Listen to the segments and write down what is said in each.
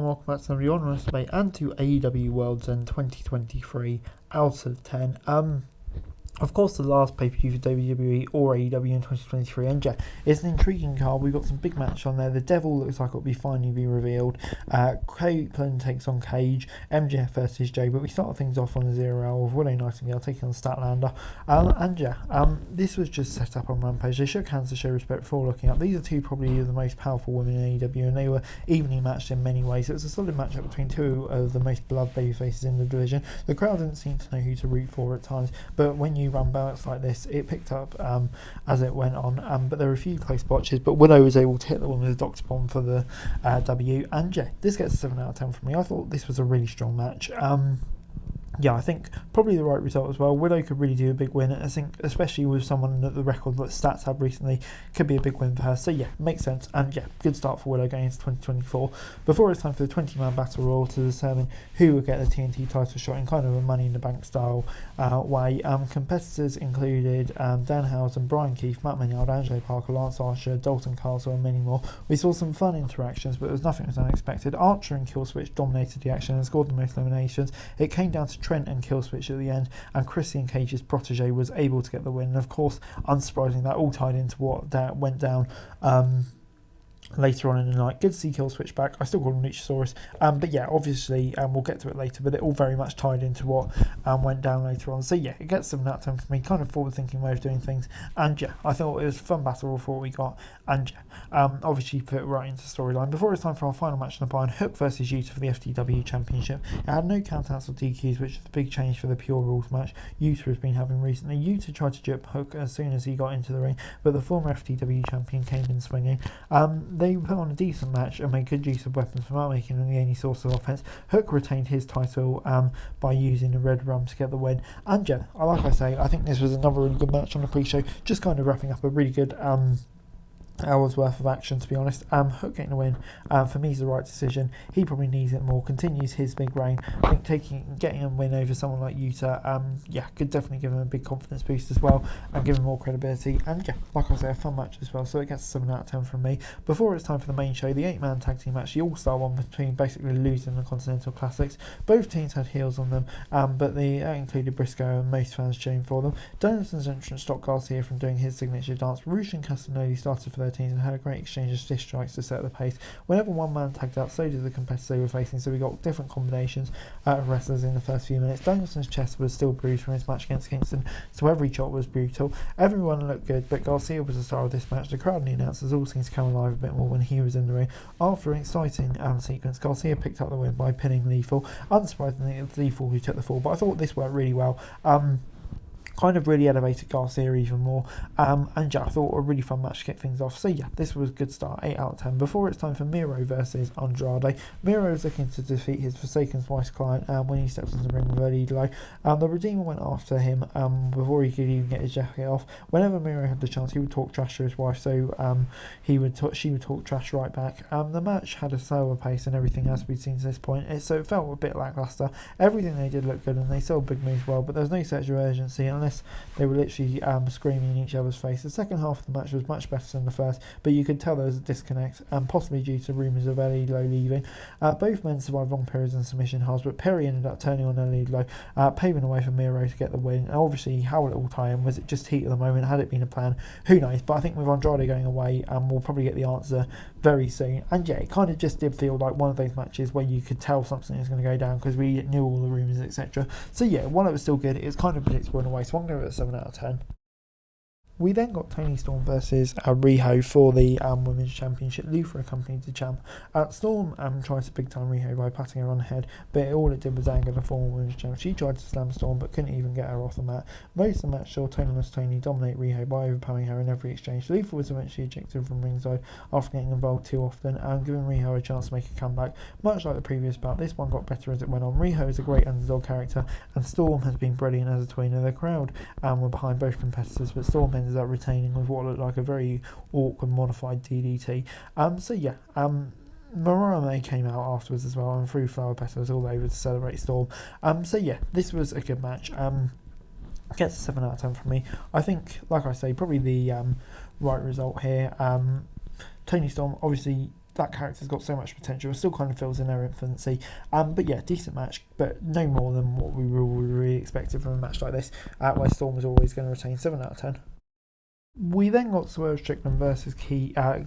welcome back to the Honourous Debate and to AEW Worlds End 2023 out of 10. Of course, the last pay-per-view for WWE or AEW in 2023, and yeah, it's an intriguing card. We've got some big matches on there. The Devil looks like it'll finally be revealed. Copeland takes on Cage, MJF versus Jay, but we start things off on a 0-hour with Willow Nightingale taking on Statlander. This was just set up on Rampage. They shook hands to show respect before looking up. These are two probably the most powerful women in AEW, and they were evenly matched in many ways. It was a solid matchup between two of the most beloved babyfaces in the division. The crowd didn't seem to know who to root for at times, but when you run bouts like this, it picked up as it went on, but there were a few close botches, but Willow was able to hit the one with a Doctor Bomb for the W, and yeah, this gets a 7 out of 10 from me. I thought this was a really strong match. I think probably the right result as well. Willow could really do a big win. I think especially with someone at the record that Stats had recently, could be a big win for her. So yeah, makes sense. And yeah, good start for Willow going into 2024. Before it's time for the 20-man battle royal to determine who will get the TNT title shot in kind of a Money in the Bank style way. Competitors included Danhausen, Brian Keith, Matt Menard, Angelo Parker, Lance Archer, Dalton Castle and many more. We saw some fun interactions, but there was nothing was unexpected. Archer and Killswitch dominated the action and scored the most eliminations. It came down to Trent and Killswitch at the end, and Christian Cage's protege was able to get the win. And of course, unsurprisingly, that all tied into what that went down later on in the night. Good to see Killswitch back. I still call him Luchasaurus. But yeah, obviously, we'll get to it later, but it all very much tied into what went down later on. So yeah, it gets 7 out of 10 for me. Kind of forward-thinking way of doing things. And yeah, I thought it was a fun battle for what we got. And yeah, obviously put right into storyline. Before it's time for our final match on the line, Hook versus Yuta for the FTW Championship. It had no countouts or DQs, which is a big change for the Pure Rules match Yuta has been having recently. Yuta tried to jump Hook as soon as he got into the ring, but the former FTW champion came in swinging. They put on a decent match and made good use of weapons without making them the only source of offense. Hook retained his title by using the Red Rum to get the win. And yeah, like I say, I think this was another really good match on the pre-show, just kind of wrapping up a really good hours worth of action, to be honest. Hook getting a win for me is the right decision. He probably needs it more. Continues his big reign. I think getting a win over someone like Yuta, could definitely give him a big confidence boost as well and give him more credibility. And yeah, like I say, a fun match as well. So it gets a 7 out of 10 from me. Before it's time for the main show, the 8-man tag team match, the All-Star one between basically losing the Continental Classics. Both teams had heels on them, but they included Briscoe and most fans cheering for them. Danielson's entrance stopped Garcia from doing his signature dance. Rush and Castagnoli started for their teams and had a great exchange of stiff strikes to set the pace. Whenever one man tagged out, so did the competitor they were facing, so we got different combinations of wrestlers in the first few minutes. Danielson's chest was still bruised from his match against Kingston, so every shot was brutal. Everyone looked good, but Garcia was the star of this match. The crowd and the announcers all seemed to come alive a bit more when he was in the ring. After an exciting sequence, Garcia picked up the win by pinning Lethal. Unsurprisingly, it was Lethal who took the fall, but I thought this worked really well. Kind of really elevated Garcia even more, and yeah, I thought a really fun match to kick things off. So yeah, this was a good start, 8 out of 10. Before it's time for Miro versus Andrade. Miro is looking to defeat his Forsaken Twice client when he steps into the ring with Elo. The Redeemer went after him before he could even get his jacket off. Whenever Miro had the chance, he would talk trash to his wife, so she would talk trash right back. The match had a slower pace and everything else we'd seen to this point, so it felt a bit lackluster. Everything they did looked good and they sold big moves well, but there was no sense of urgency unless they were literally screaming in each other's face. The second half of the match was much better than the first, but you could tell there was a disconnect, possibly due to rumours of Elo leaving. Both men survived long periods and submission holds, but Perry ended up turning on Elo, paving the way for Miro to get the win. And obviously, how will it all tie in? Was it just heat at the moment? Had it been a plan? Who knows? But I think with Andrade going away, we'll probably get the answer very soon. And yeah, it kind of just did feel like one of those matches where you could tell something was going to go down because we knew all the rumours, etc. So yeah, while it was still good, it was kind of predictable in a way, so I'm going to give it a 7 out of 10. We then got Toni Storm versus Reho for the Women's Championship. Luther accompanied the champ. Storm tried to big time Reho by patting her on the head, but all it did was anger the former Women's Champ. She tried to slam Storm but couldn't even get her off the mat. Most of the match saw Toni dominate Reho by overpowering her in every exchange. Luther was eventually ejected from ringside after getting involved too often and giving Reho a chance to make a comeback. Much like the previous bout, this one got better as it went on. Reho is a great underdog character and Storm has been brilliant as a tweener. The crowd were behind both competitors, but Storm ended up retaining with what looked like a very awkward modified DDT. Mariah May came out afterwards as well and threw flower petals all over to celebrate Storm. This was a good match. Gets a 7 out of 10 from me. I think, like I say, probably the right result here. Toni Storm obviously that character's got so much potential. It still kind of feels in their infancy. But yeah, decent match, but no more than what we were really expected from a match like this, where Storm was always going to retain 7 out of 10. We then got Swerve Strickland versus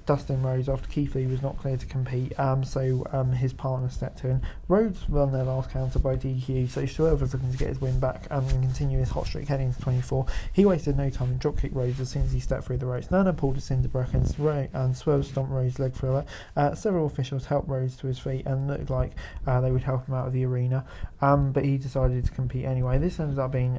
Dustin Rhodes after Keith Lee was not cleared to compete, so his partner stepped in. Rhodes won their last counter by DQ, so Swerve was looking to get his win back and continue his hot streak heading into 24. He wasted no time and dropkicked Rhodes as soon as he stepped through the ropes. Nana pulled a Cinderbreak and Swerve stomped Rhodes' leg through it. Several officials helped Rhodes to his feet and looked like they would help him out of the arena, but he decided to compete anyway. This ended up being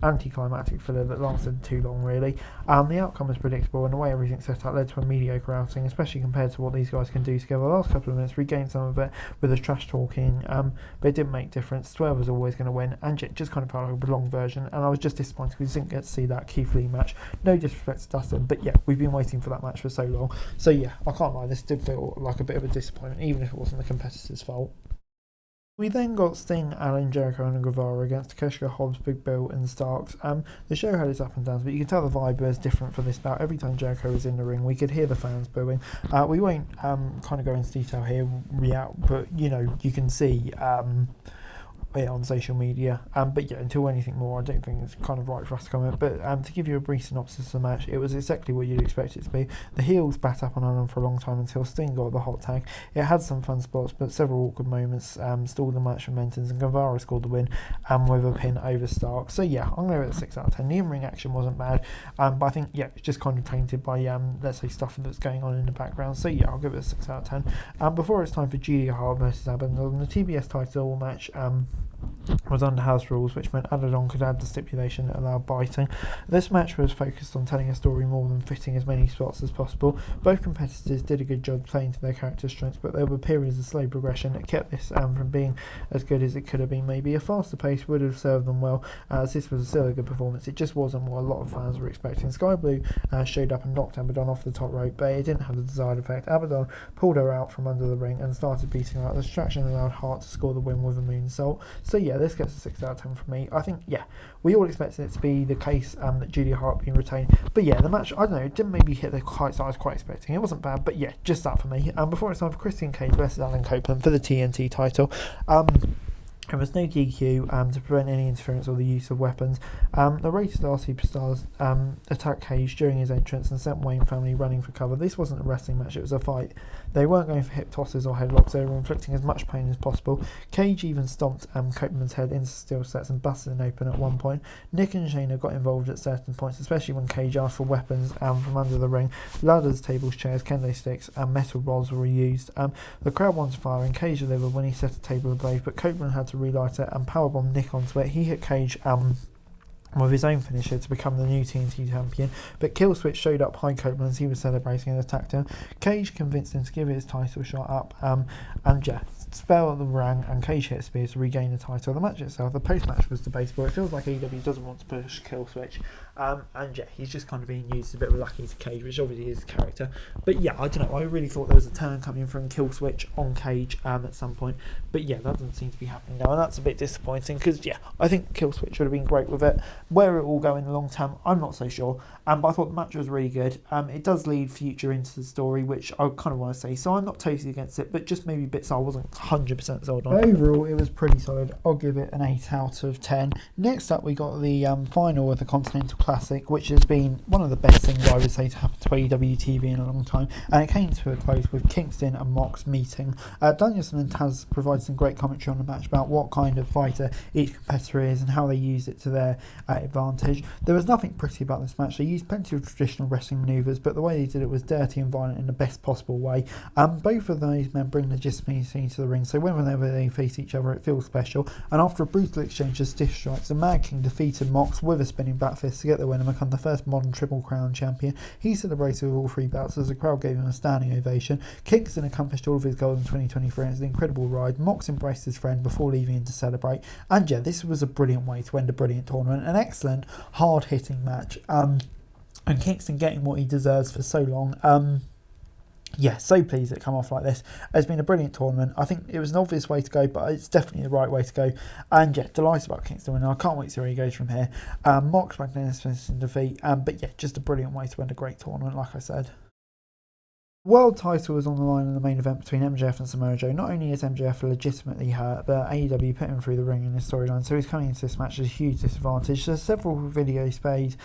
anticlimactic filler that lasted too long, really. The outcome was predictable, and the way everything set up led to a mediocre outing, especially compared to what these guys can do together. The last couple of minutes regained some of it with the trash talking, but it didn't make difference. Swerve was always going to win, and it just kind of felt like a long version, and I was just disappointed because we didn't get to see that Keith Lee match. No disrespect to Dustin, but yeah, we've been waiting for that match for so long. So yeah, I can't lie, this did feel like a bit of a disappointment, even if it wasn't the competitor's fault. We then got Sting, Allin, Jericho and Guevara against Takeshita, Hobbs, Big Bill and Starks. The show had its up and downs, but you can tell the vibe was different for this bout. Every time Jericho was in the ring, we could hear the fans booing. We won't kind of go into detail here, but you can see on social media, but yeah, until anything more, I don't think it's kind of right for us to comment. But to give you a brief synopsis of the match, it was exactly what you'd expect it to be. The heels bat up on Allen for a long time until Sting got the hot tag. It had some fun spots, but several awkward moments stalled the match momentum, and Guevara scored the win with a pin over Stark. So yeah, I'm going to give it a 6 out of 10. The in-ring action wasn't bad, but I think it's just kind of tainted by let's say stuff that's going on in the background. So yeah, I'll give it a 6 out of 10. Before it's time for Julia Hart versus Abaddon, the TBS title match was under house rules, which meant Abaddon could add the stipulation that allowed biting. This match was focused on telling a story more than fitting as many spots as possible. Both competitors did a good job playing to their character strengths, but there were periods of slow progression that kept this from being as good as it could have been. Maybe a faster pace would have served them well, as this was still a good performance. It just wasn't what a lot of fans were expecting. Sky Blue showed up and knocked Abaddon off the top rope, but it didn't have the desired effect. Abaddon pulled her out from under the ring and started beating her out. The distraction allowed Hart to score the win with a moonsault. So yeah, this gets a 6 out of 10 from me. I think, we all expected it to be the case that Julia Hart being retained. But yeah, the match, I don't know, it didn't maybe hit the heights I was quite expecting. It wasn't bad, but yeah, just that for me. Before it's time for Christian Cage versus Alan Copeland for the TNT title. There was no DQ to prevent any interference or the use of weapons. The Rated R Superstars attacked Cage during his entrance and sent Wayne family running for cover. This wasn't a wrestling match, it was a fight. They weren't going for hip tosses or headlocks, they were inflicting as much pain as possible. Cage even stomped Copeland's head into steel sets and busted it open at one point. Nick and Shayna got involved at certain points, especially when Cage asked for weapons from under the ring. Ladders, tables, chairs, kendo sticks and metal rods were used. The crowd wanted fire and Cage delivered when he set a table ablaze, but Copeland had to relight it and powerbomb Nick onto it. He hit Cage with his own finisher to become the new TNT champion, but Killswitch showed up behind Copeland as he was celebrating and attacked him. Cage convinced him to give his title shot up, and spell at the rang and Cage hit Spears to regain the title. The match itself, the post-match was debatable. It feels like AEW doesn't want to push Killswitch, he's just kind of being used a bit of a lucky to Cage, which obviously is his character. But yeah, I don't know, I really thought there was a turn coming from Killswitch on Cage at some point, but yeah, that doesn't seem to be happening now, and that's a bit disappointing because I think Killswitch would have been great with it. Where it will go in the long term, I'm not so sure, but I thought the match was really good. It does lead future into the story, which I kind of want to say, so I'm not totally against it, but just maybe bits I wasn't 100% sold on. Overall, it was pretty solid. I'll give it an 8 out of 10. Next up, we got the final of the Continental Classic, which has been one of the best things I would say to happen to AEW TV in a long time, and it came to a close with Kingston and Mox meeting. Danielson and Taz provided some great commentary on the match about what kind of fighter each competitor is and how they use it to their advantage. There was nothing pretty about this match. They used plenty of traditional wrestling manoeuvres, but the way they did it was dirty and violent in the best possible way. Both of those men bring legitimacy to the ring, so whenever they face each other it feels special. And after a brutal exchange of stiff strikes, the Mad King defeated Mox with a spinning back fist to get the win and become the first modern Triple Crown champion. He celebrated with all 3 bouts as the crowd gave him a standing ovation. Kingston accomplished all of his goals in 2023 and it's an incredible ride. Mox embraced his friend before leaving him to celebrate, and this was a brilliant way to end a brilliant tournament. An excellent hard-hitting match, and Kingston getting what he deserves for so long. So pleased it come off like this. It's been a brilliant tournament. I think it was an obvious way to go, but it's definitely the right way to go. And delighted about Kingston winning. I can't wait to see where he goes from here. Mox Magnesis in defeat, but just a brilliant way to end a great tournament, like I said. World title was on the line in the main event between MJF and Samoa Joe. Not only is MJF legitimately hurt, but AEW put him through the ring in this storyline, so he's coming into this match at a huge disadvantage. There's several videos played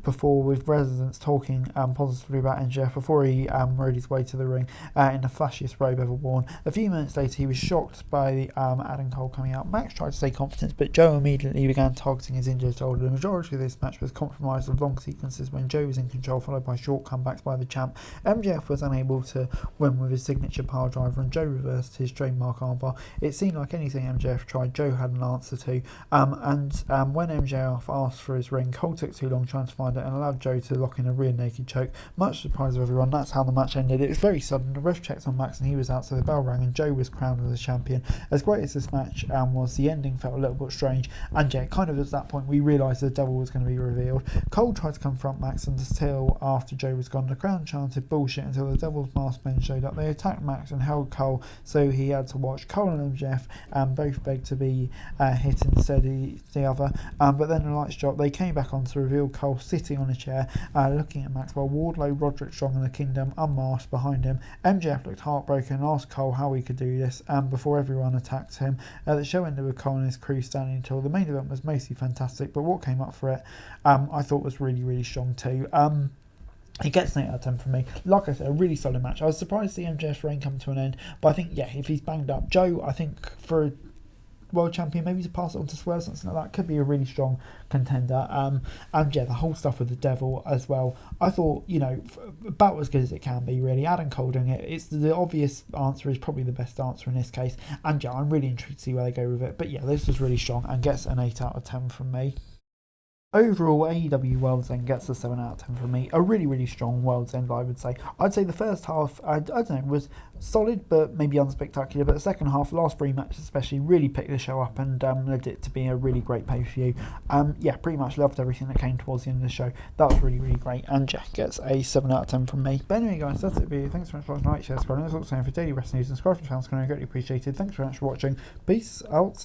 before with residents talking positively about MJF before he rode his way to the ring in the flashiest robe ever worn. A few minutes later, he was shocked by Adam Cole coming out. Max tried to stay confident, but Joe immediately began targeting his injured shoulder. The majority of this match was compromised of long sequences when Joe was in control, followed by short comebacks by the champ. MJF was unable to win with his signature power driver, and Joe reversed his trademark armbar. It seemed like anything MJF tried, Joe had an answer to. When MJF asked for his ring, Cole took too long trying to find it and allowed Joe to lock in a rear naked choke. Much surprise of everyone, that's how the match ended. It was very sudden. The ref checked on Max and he was out, so the bell rang and Joe was crowned as a champion. As great as this match was, the ending felt a little bit strange, and yeah, kind of at that point we realised the devil was going to be revealed. Cole tried to confront Max until after Joe was gone. The crowd chanted bullshit until the devil's masked men showed up. They attacked Max and held Cole, so he had to watch. Cole and MJF both begged to be hit instead of the other, but then the lights dropped. They came back on to reveal Cole sitting on a chair looking at Max, while Wardlow, Roderick Strong and the Kingdom unmasked behind him. MJF looked heartbroken and asked Cole how he could do this before everyone attacked him. The show ended with Cole and his crew standing tall. The main event was mostly fantastic, but what came up for it I thought was really, really strong too. It gets an 8 out of 10 from me. Like I said, a really solid match. I was surprised to see MJF's reign come to an end, but I think, yeah, if he's banged up, Joe, I think for a world champion, maybe to pass it on to Swerve, something like that, could be a really strong contender. And yeah, the whole stuff with the devil as well, I thought, about as good as it can be, really. Adam Cole doing it, it's the obvious answer is probably the best answer in this case, and yeah, I'm really intrigued to see where they go with it. But yeah, this was really strong and gets an 8 out of 10 from me. Overall, AEW Worlds End gets a 7 out of 10 from me. A really, really strong Worlds End, I would say. I'd say the first half, I don't know, was solid, but maybe unspectacular. But the second half, last 3 matches especially, really picked the show up and led it to be a really great pay-per-view. Yeah, pretty much loved everything that came towards the end of the show. That was really, really great. And Jack gets a 7 out of 10 from me. But anyway, guys, that's it for you. Thanks so much for watching. Like, share, subscribe. And as also for daily wrestling news and subscribe to the channel, it's going to be greatly appreciated. Thanks very much for watching. Peace out.